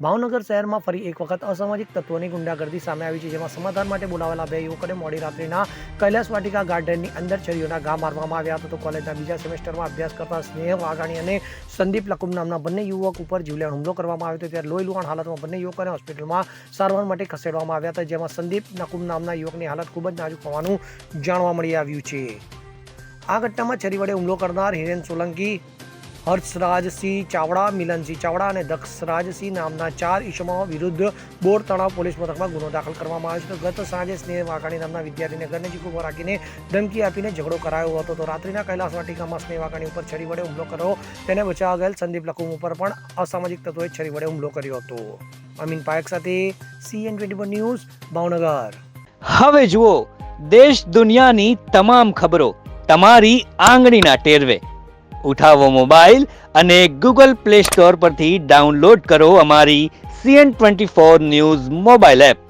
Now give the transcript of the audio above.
ભાવનગર શહેરમાં ફરી એક વખત અસામાજિક તત્વોની ગુંડાગર્દી સામે આવી છે, જેમાં સમાધાન માટે બોલાવેલા બે યુવકોને મોડી રાત્રિના કૈલાસ વાટિકા ગાર્ડનની અંદર છરીઓના ઘા મારવામાં આવ્યા હતા. તો કોલેજના બીજા સેમેસ્ટરમાં અભ્યાસ કરતા સ્નેહ વાઘાણી અને સંદીપ લકુમ નામના બંને યુવક ઉપર જીવલેણ હુમલો કરવામાં આવ્યો હતો. ત્યારે લોહી લુહાણ હાલતમાં બંને યુવકોને હોસ્પિટલમાં સારવાર માટે ખસેડવામાં આવ્યા હતા, જેમાં સંદીપ નકુમ નામના યુવકની હાલત ખૂબ જ નાજુક હોવાનું જાણવા મળી આવ્યું છે. આ ઘટનામાં છરી વડે હુમલો કરનાર હિરેન સોલંકી, હર્ષરાજસિંહ ચાવડા, મિલનસિંહ ચાવડા અને દક્ષરાજસિંહ નામના 4 ઈસમો વિરુદ્ધ બોર તળાવ પોલીસ મથકમાં ગુનો દાખલ કરવામાં આવ્યો છે. ગત સાંજે સ્નેહ વાઘાણી નામના વિદ્યાર્થીને ઘર નજીક ઉભો રાખીને ધમકી આપીને ઝઘડો કરાયો હતો. તો રાત્રિના કૈલાસ વાટિકામાં સ્નેહ વાઘાણી ઉપર છરી વડે હુમલો કર્યો. તેને બચાવવા ગયેલ સંદીપ લકુમ ઉપર પણ અસામાજિક તત્વોએ છરી વડે હુમલો કર્યો હતો. અમીન પાયક સાથે CN24 ન્યૂઝ, ભાવનગર. હવે જુઓ દેશ દુનિયાની તમામ ખબરો તમારી આંગળીના ટેરવે. ઉઠાવો મોબાઈલ અને Google Play Store પરથી ડાઉનલોડ કરો અમારી CN24 ન્યૂઝ મોબાઈલ એપ.